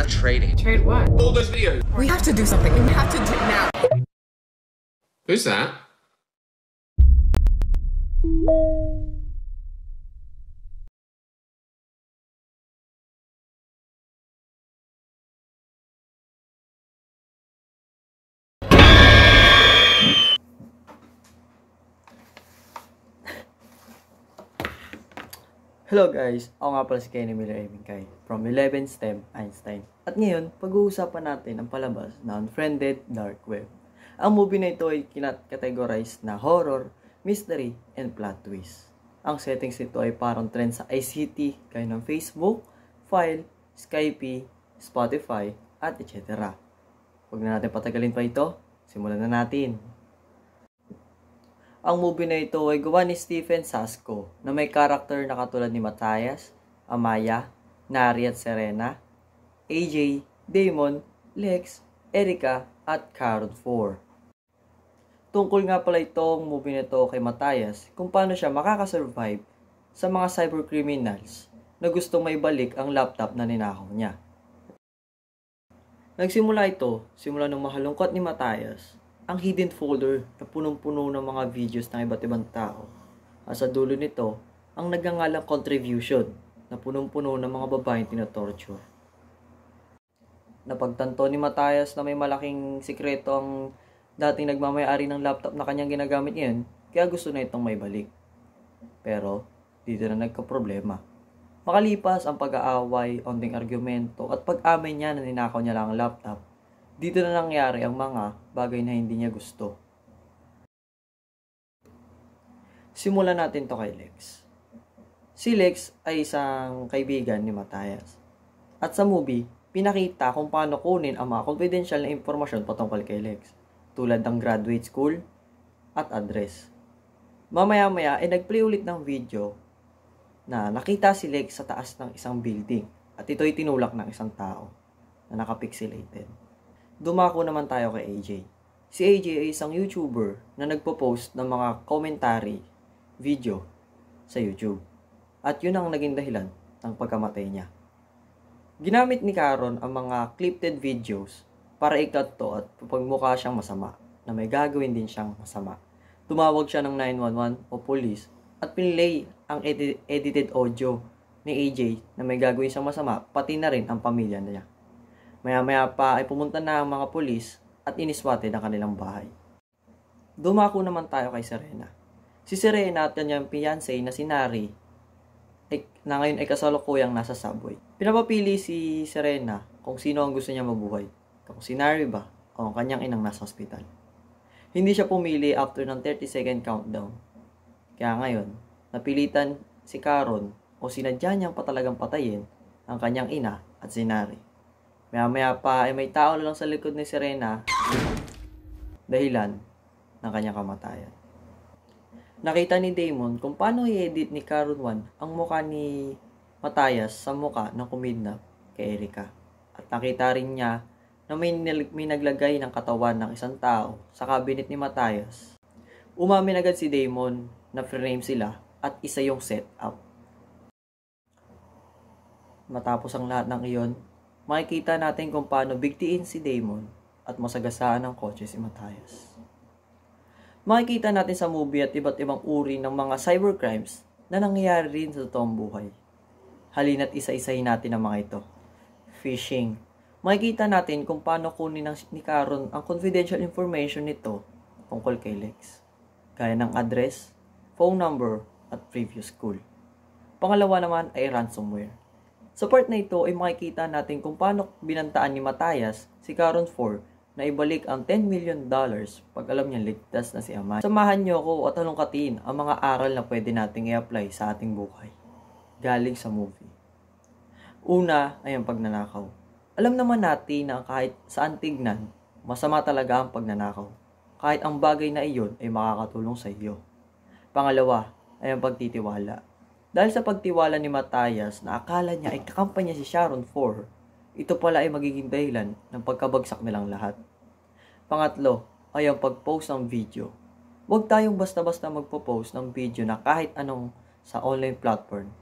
about trading. Trade what? All those videos. We have to do something. We have to do it now. Who's that? Hello guys, ako nga pala si Kenny Miller Evincay from 11 STEM Einstein. At ngayon, pag-uusapan natin ang palabas na Unfriended Dark Web. Ang movie na ito ay kinat-categorize na horror, mystery, and plot twist. Ang settings nito ay parang trend sa ICT, gaya ng Facebook, File, Skype, Spotify, at etc. Huwag na natin patagalin pa ito, simulan na natin. Ang movie na ito ay gawa ni Stephen Sasko na may karakter na katulad ni Matthias, Amaya, Nari at Serena, AJ, Damon, Lex, Erica at Karen 4. Tungkol nga pala itong movie na ito kay Matthias kung paano siya makakasurvive sa mga cybercriminals na gustong maibalik ang laptop na ninakaw niya. Nagsimula ito, simula ng mahalungkot ni Matthias, ang hidden folder na punong-puno ng mga videos ng iba't ibang tao. At sa dulo nito, ang nagngangalang contribution na punong-puno ng mga babaeng tinotorture. Napagtanto ni Matthias na may malaking sikreto ang dating nagmamayari ng laptop na kanyang ginagamit ngayon, kaya gusto na itong maibalik. Pero, dito na nagka-problema. Makalipas ang pag-aaway, onting argumento at pag-amin niya na ninakaw niya lang ang laptop, dito na nangyari ang mga bagay na hindi niya gusto. Simulan natin to kay Lex. Si Lex ay isang kaibigan ni Matthias. At sa movie, pinakita kung paano kunin ang mga confidential na impormasyon patungkol kay Lex, tulad ng graduate school at address. Mamaya-maya ay nagplay ulit ng video na nakita si Lex sa taas ng isang building at ito'y tinulak ng isang tao na nakapixelated. Dumako naman tayo kay AJ. Si AJ ay isang YouTuber na nagpo-post ng mga commentary video sa YouTube. At yun ang naging dahilan ng pagkamatay niya. Ginamit ni Karen ang mga clipped videos para i-cut to at pagmukha siyang masama na may gagawin din siyang masama. Tumawag siya ng 911 o police at pinlay ang edited audio ni AJ na may gagawin siyang masama, pati na rin ang pamilya niya. Maya-maya pa ay pumunta na ang mga pulis at iniswatid ang kanilang bahay. Dumako naman tayo kay Serena. Si Serena at kanyang fiancé na si Nari na ngayon ay kasalukuyang nasa subway. Pinapapili si Serena kung sino ang gusto niya mabuhay. Kung si Nari ba o ang kanyang inang nasa hospital. Hindi siya pumili after ng 30-second countdown. Kaya ngayon, napilitan si Karen o sinadya niyang patalagang patayin ang kanyang ina at si Nari. Maya-maya pa ay may tao na lang sa likod ni Serena dahilan ng kanyang kamatayan. Nakita ni Damon kung paano i-edit ni Karen 1 ang mukha ni Matthias sa mukha ng kumidnap kay Erica. At nakita rin niya na may naglagay ng katawan ng isang tao sa cabinet ni Matthias. Umamin agad si Damon na frame sila at isa yung setup. Matapos ang lahat ng iyon, makikita natin kung paano bigtiin si Damon at masagasaan ng kotse si Matthias. Makikita natin sa movie at iba't ibang uri ng mga cybercrimes na nangyayari rin sa totoong buhay. Halina't isa-isahin natin ang mga ito. Phishing. Makikita natin kung paano kunin ni Karen ang confidential information nito tungkol kay Lex, gaya ng address, phone number, at previous school. Pangalawa naman ay ransomware. Sa part na ito ay makikita natin kung paano binantaan ni Matthias si Karen 4 na ibalik ang $10 million pag alam niya ligtas na si Amaya. Samahan niyo ako at halongkatin ang mga aral na pwede nating i-apply sa ating buhay galing sa movie. Una ay ang pagnanakaw. Alam naman natin na kahit saan tignan, masama talaga ang pagnanakaw. Kahit ang bagay na iyon ay makakatulong sa iyo. Pangalawa ay ang pagtitiwala. Dahil sa pagtiwala ni Matthias na akala niya ay kakampanya si Sharon 4, ito pala ay magiging dahilan ng pagkabagsak nilang lahat. Pangatlo ay ang pag-post ng video. Huwag tayong basta-basta magpo-post ng video na kahit anong sa online platform